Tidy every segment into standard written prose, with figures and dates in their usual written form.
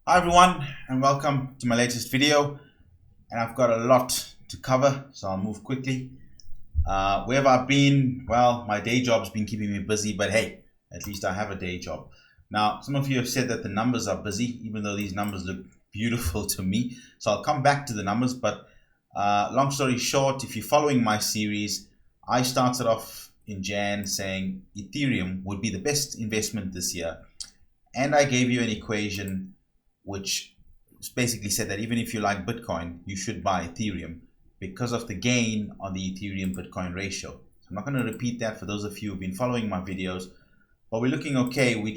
Hi everyone, and welcome to my latest video. And I've got a lot to cover, so I'll move quickly. Wherever I've been, well, my day job's been keeping me busy, but hey, at least I have a day job. Now, some of you have said that the numbers are busy, even though these numbers look beautiful to me. So I'll come back to the numbers, but long story short, if you're following my series, I started off in Jan saying Ethereum would be the best investment this year. And I gave you an equation which basically said that even if you like Bitcoin, you should buy Ethereum because of the gain on the Ethereum Bitcoin ratio. I'm not going to repeat that for those of you who've been following my videos, but we're looking okay. We're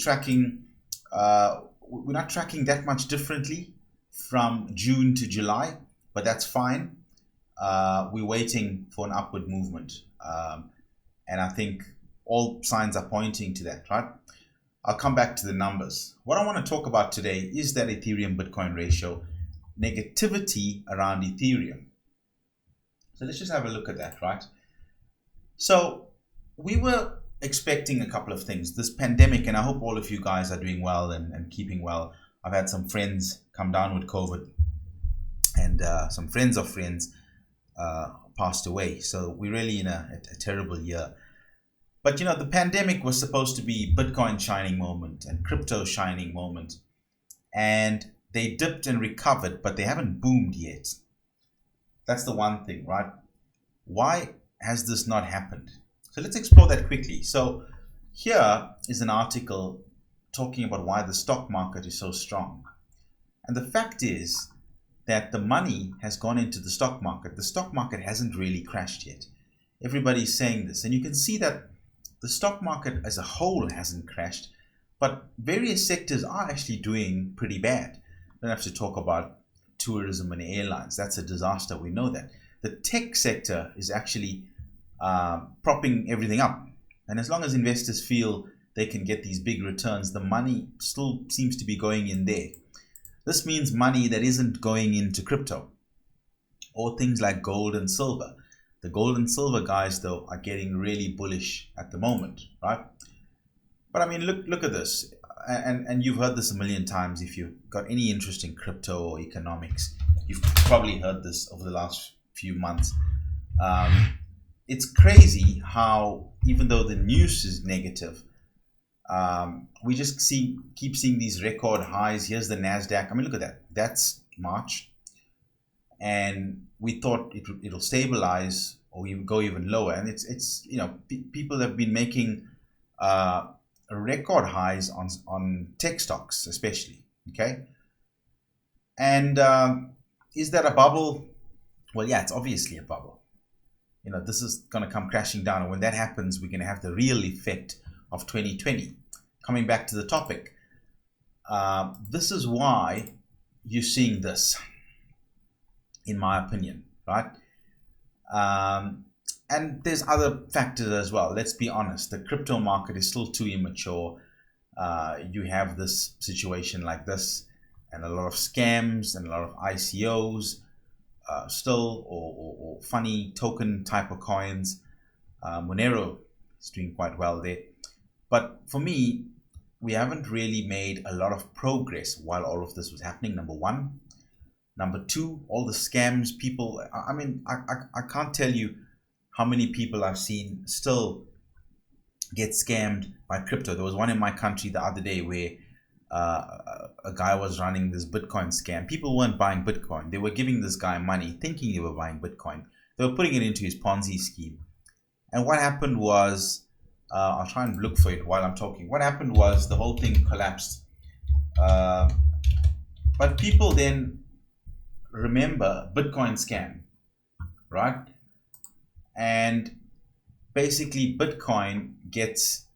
not tracking that much differently from June to July, but that's fine. We're waiting for an upward movement, and I think all signs are pointing to that, right? I'll come back to the numbers. What I want to talk about today is that Ethereum Bitcoin ratio, negativity around Ethereum. So let's just have a look at that, right? So we were expecting a couple of things. This pandemic, and I hope all of you guys are doing well and keeping well. I've had some friends come down with COVID, and some friends of friends passed away. So we're really in a terrible year. But the pandemic was supposed to be Bitcoin shining moment and crypto shining moment. And they dipped and recovered, but they haven't boomed yet. That's the one thing, right? Why has this not happened? So let's explore that quickly. So here is an article talking about why the stock market is so strong. And the fact is that the money has gone into the stock market. The stock market hasn't really crashed yet. Everybody's saying this. And you can see that the stock market as a whole hasn't crashed, but various sectors are actually doing pretty bad. Don't have to talk about tourism and airlines. That's a disaster. We know that. The tech sector is actually propping everything up. And as long as investors feel they can get these big returns, the money still seems to be going in there. This means money that isn't going into crypto or things like gold and silver. The gold and silver guys, though, are getting really bullish at the moment, right? But I mean, look at this, and you've heard this a million times. If you've got any interest in crypto or economics, you've probably heard this over the last few months. It's crazy how, even though the news is negative, we just keep seeing these record highs. Here's the Nasdaq. I mean, look at that. That's March. And we thought it'll stabilize or even go even lower, and it's people have been making record highs on tech stocks especially. Okay, and is that a bubble? Well, yeah, it's obviously a bubble. This is going to come crashing down, and when that happens, we're going to have the real effect of 2020. Coming back to the topic, this is why you're seeing this, in my opinion, right? And there's other factors as well. Let's be honest, the crypto market is still too immature. You have this situation like this, and a lot of scams and a lot of ICOs still, or funny token type of coins. Monero is doing quite well there. But for me, we haven't really made a lot of progress while all of this was happening, number one. Number two, all the scams, people, I mean, I can't tell you how many people I've seen still get scammed by crypto. There was one in my country the other day where a guy was running this Bitcoin scam. People weren't buying Bitcoin. They were giving this guy money thinking they were buying Bitcoin. They were putting it into his Ponzi scheme. And what happened was, I'll try and look for it while I'm talking. What happened was the whole thing collapsed. But people then remember Bitcoin scam, right? And basically Bitcoin gets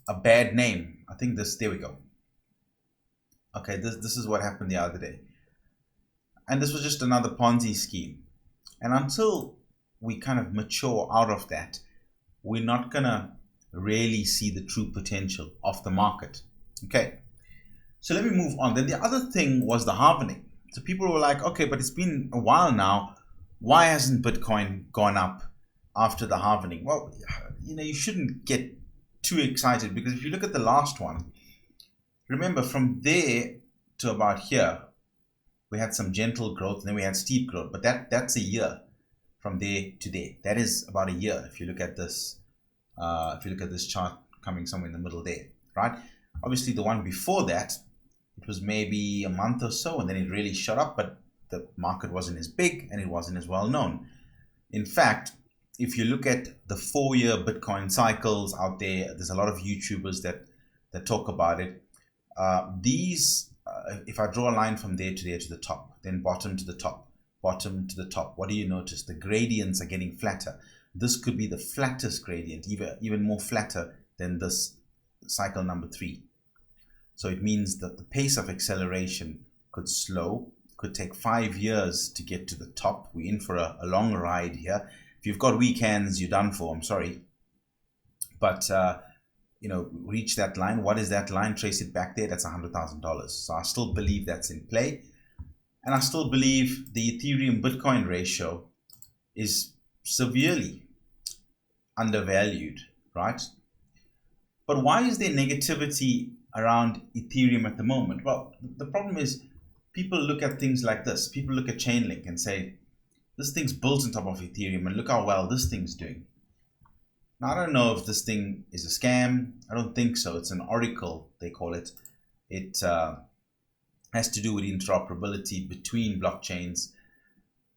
a bad name. I think there we go. Okay, this is what happened the other day. And this was just another Ponzi scheme. And until we kind of mature out of that, we're not gonna really see the true potential of the market. Okay, so let me move on. Then the other thing was the halvening. So people were like, okay, but it's been a while now. Why hasn't Bitcoin gone up after the halvening? Well, you shouldn't get too excited, because if you look at the last one, remember from there to about here, we had some gentle growth, and then we had steep growth. But that's a year from there to there. That is about a year. If you look at this, chart coming somewhere in the middle there, right? Obviously, the one before that, it was maybe a month or so, and then it really shot up. But the market wasn't as big, and it wasn't as well known. In fact, if you look at the 4-year Bitcoin cycles out there, there's a lot of YouTubers that talk about it. If I draw a line from there to the top, then bottom to the top, bottom to the top, what do you notice? The gradients are getting flatter. This could be the flattest gradient, even more flatter than this cycle number 3. So it means that the pace of acceleration could slow, could take 5 years to get to the top. We're in for a long ride here. If you've got weak hands, you're done for. I'm sorry. But, reach that line. What is that line? Trace it back there. That's $100,000. So I still believe that's in play. And I still believe the Ethereum Bitcoin ratio is severely undervalued, right? But why is there negativity around Ethereum at the moment? Well, the problem is people look at things like this. People look at Chainlink and say, this thing's built on top of Ethereum, and look how well this thing's doing. Now, I don't know if this thing is a scam. I don't think so. It's an oracle, they call it. It has to do with interoperability between blockchains.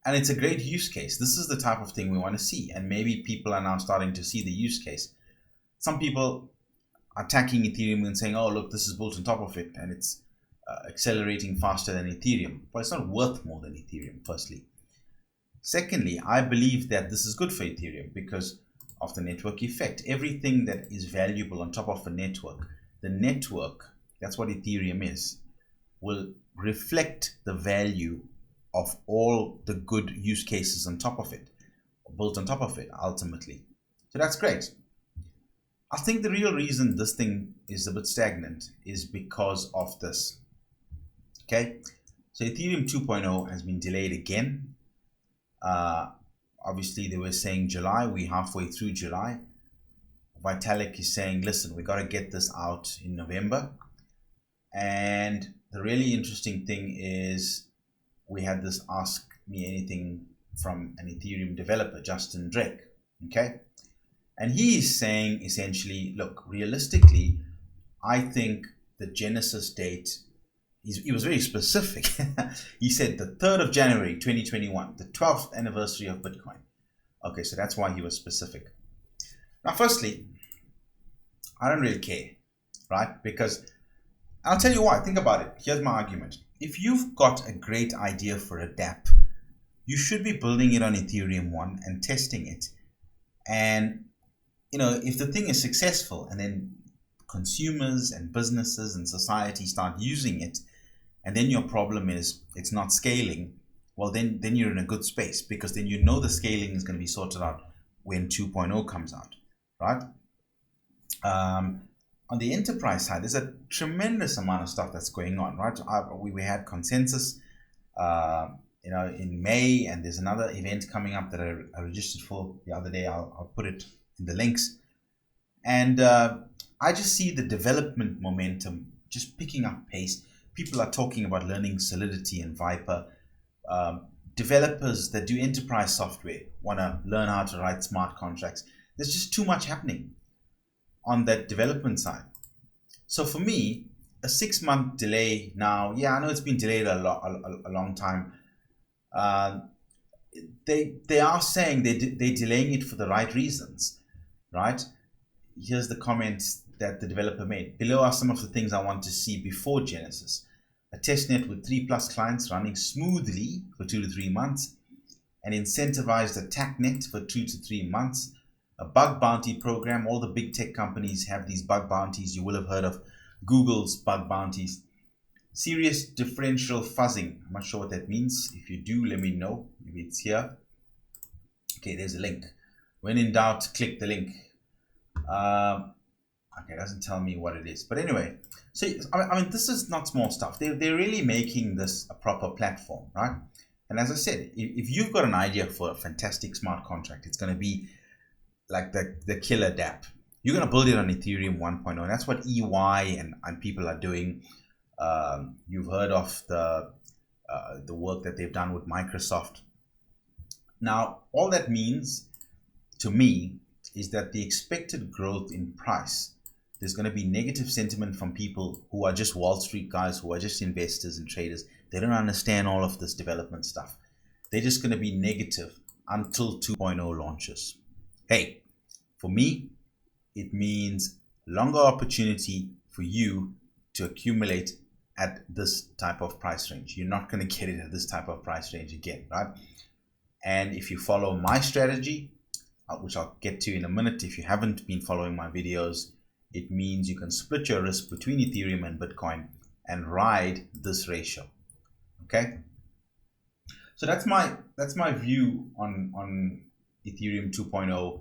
And it's a great use case. This is the type of thing we want to see. And maybe people are now starting to see the use case. Some people are attacking Ethereum and saying, oh, look, this is built on top of it, and it's accelerating faster than Ethereum. But it's not worth more than Ethereum, firstly. Secondly, I believe that this is good for Ethereum because of the network effect. Everything that is valuable on top of a network, the network, that's what Ethereum is, will reflect the value of all the good use cases on top of it, built on top of it, ultimately. So that's great. I think the real reason this thing is a bit stagnant is because of this. Okay, so Ethereum 2.0 has been delayed again. Obviously, they were saying July. We're halfway through July. Vitalik is saying, listen, we got to get this out in November. And the really interesting thing is we had this Ask Me Anything from an Ethereum developer, Justin Drake. Okay. And he is saying essentially, look, realistically, I think the Genesis date, he was very specific. He said the 3rd of January, 2021, the 12th anniversary of Bitcoin. Okay, so that's why he was specific. Now, firstly, I don't really care, right? Because I'll tell you why. Think about it. Here's my argument. If you've got a great idea for a dApp, you should be building it on Ethereum 1 and testing it. And, if the thing is successful and then consumers and businesses and society start using it, and then your problem is it's not scaling, well, then you're in a good space because then the scaling is going to be sorted out when 2.0 comes out, right? On the enterprise side, there's a tremendous amount of stuff that's going on, right? We had consensus, in May, and there's another event coming up that I registered for the other day. I'll put it in the links. And I just see the development momentum just picking up pace. People are talking about learning Solidity and Viper. Developers that do enterprise software want to learn how to write smart contracts. There's just too much happening on that development side. So for me, a 6-month delay now, I know it's been delayed a long time. They are saying they're delaying it for the right reasons, right? Here's the comments that the developer made. Below are some of the things I want to see before Genesis. A testnet with 3+ clients running smoothly for 2 to 3 months. An incentivized attack net for 2 to 3 months. A bug bounty program. All the big tech companies have these bug bounties. You will have heard of Google's bug bounties. Serious differential fuzzing. I'm not sure what that means. If you do, let me know. Maybe it's here. Okay, there's a link. When in doubt, click the link. Okay, it doesn't tell me what it is. But anyway, so I mean, this is not small stuff. They're really making this a proper platform, right? And as I said, if you've got an idea for a fantastic smart contract, it's going to be like the killer dApp. You're going to build it on Ethereum 1.0. And that's what EY and people are doing. You've heard of the work that they've done with Microsoft. Now, all that means to me is that the expected growth in price, there's going to be negative sentiment from people who are just Wall Street guys, who are just investors and traders. They don't understand all of this development stuff. They're just going to be negative until 2.0 launches. Hey, for me, it means longer opportunity for you to accumulate at this type of price range. You're not going to get it at this type of price range again, right? And if you follow my strategy, which I'll get to in a minute, if you haven't been following my videos, it means you can split your risk between Ethereum and Bitcoin and ride this ratio. Okay, so that's my view on Ethereum 2.0,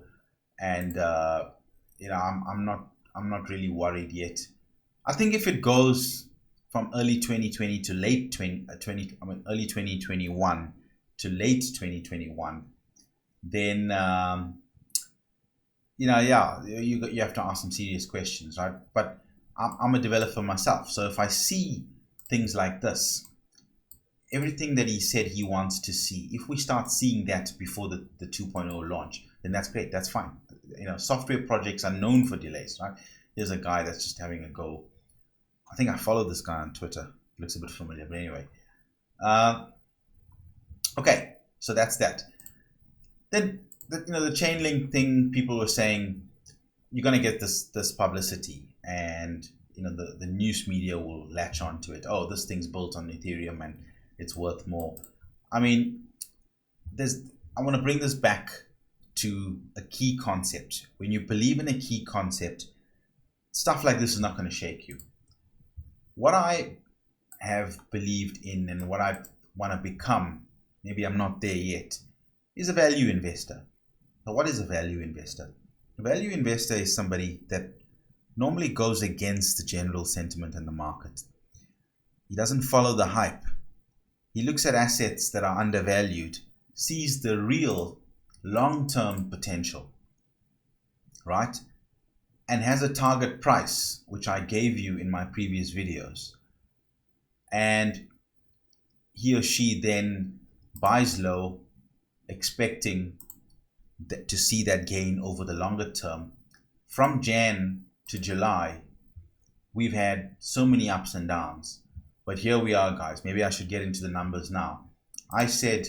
and I'm not really worried yet. I think if it goes from early 2020 to late early 2021 to late 2021, then you have to ask some serious questions, right? But I'm a developer myself, so if I see things like this, everything that he said he wants to see, if we start seeing that before the 2.0 launch, then that's great, that's fine. Software projects are known for delays, right? Here's a guy that's just having a go. I think I follow this guy on Twitter. Looks a bit familiar, but anyway. Okay, so that's that. Then the Chainlink thing, people were saying you're going to get this publicity, and the news media will latch onto it. Oh, this thing's built on Ethereum and it's worth more. I mean, I want to bring this back to a key concept. When you believe in a key concept, stuff like this is not going to shake you. What I have believed in and what I want to become, maybe I'm not there yet, is a value investor. Now, what is a value investor? A value investor is somebody that normally goes against the general sentiment in the market. He doesn't follow the hype. He looks at assets that are undervalued, sees the real long-term potential, right? And has a target price, which I gave you in my previous videos. And he or she then buys low, expecting to see that gain over the longer term. From Jan to July, we've had so many ups and downs. But here we are, guys. Maybe I should get into the numbers now. I said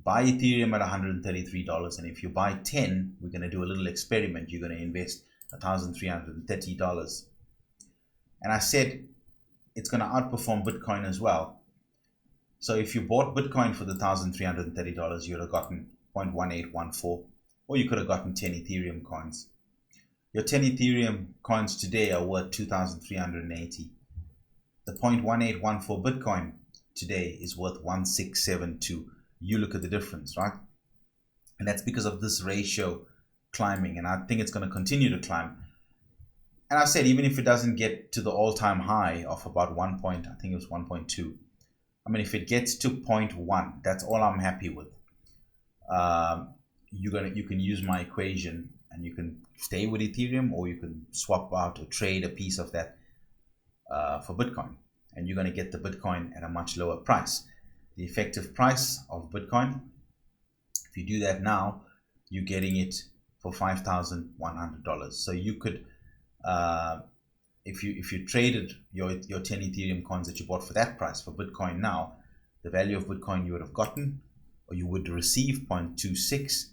buy Ethereum at $133, and if you buy 10, we're going to do a little experiment. You're going to invest $1,330. And I said it's going to outperform Bitcoin as well. So if you bought Bitcoin for the $1,330, you would have gotten 0.1814, or you could have gotten 10 Ethereum coins. Your 10 Ethereum coins today are worth 2,380. The 0.1814 Bitcoin today is worth 1672. You look at the difference, right? And that's because of this ratio climbing, and I think it's going to continue to climb. And I said, even if it doesn't get to the all-time high of about I think it was 1.2. I mean, if it gets to 0.1, that's all I'm happy with. You can use my equation, and you can stay with Ethereum, or you can swap out or trade a piece of that for Bitcoin, and you're going to get the Bitcoin at a much lower price. The effective price of Bitcoin, if you do that now, you're getting it for $5,100. So you could, if you traded your 10 Ethereum coins that you bought for that price for Bitcoin now, the value of Bitcoin you would have gotten, or you would receive 0.26,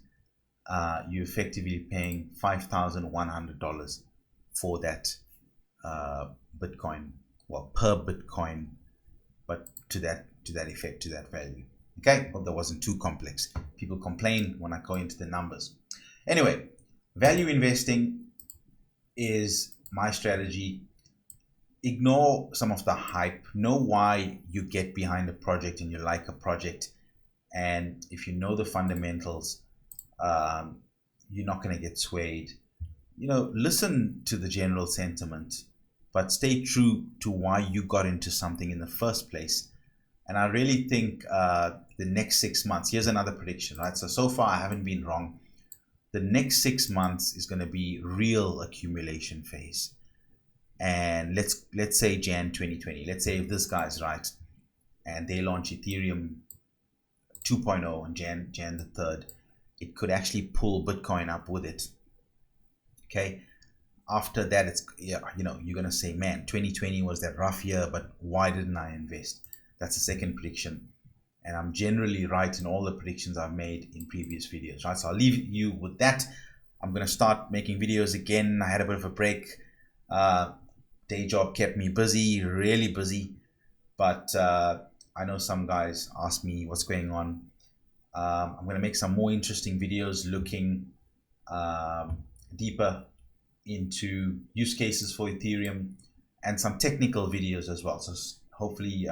you're effectively paying $5,100 for that Bitcoin, well, per Bitcoin, but to that effect, to that value. Okay, hope that wasn't too complex. People complain when I go into the numbers. Anyway, value investing is my strategy. Ignore some of the hype. Know why you get behind a project and you like a project. And if you know the fundamentals, you're not going to get swayed. Listen to the general sentiment, but stay true to why you got into something in the first place. And I really think the next 6 months, here's another prediction, right? So far I haven't been wrong. The next 6 months is going to be real accumulation phase. and let's say Jan 2020. Let's say if this guy's right and they launch Ethereum 2.0 on Jan the 3rd, it could actually pull Bitcoin up with it. Okay, after that, it's, yeah, you know, you're gonna say, man, 2020 was that rough year, but why didn't I invest? That's the second prediction, and I'm generally right in all the predictions I've made in previous videos, right? So I'll leave you with that. I'm gonna start making videos again. I had a bit of a break. Day job kept me busy, really busy, but I know some guys ask me what's going on. I'm going to make some more interesting videos looking deeper into use cases for Ethereum and some technical videos as well. So hopefully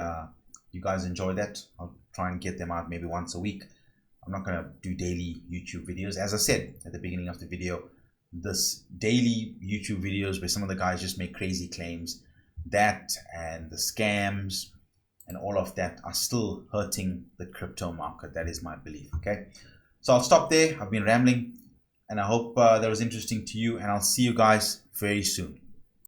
you guys enjoy that. I'll try and get them out maybe once a week. I'm not going to do daily YouTube videos. As I said at the beginning of the video, this daily YouTube videos where some of the guys just make crazy claims, that and the scams and all of that are still hurting the crypto market. That is my belief. Okay, so I'll stop there. I've been rambling, and I hope that was interesting to you, and I'll see you guys very soon.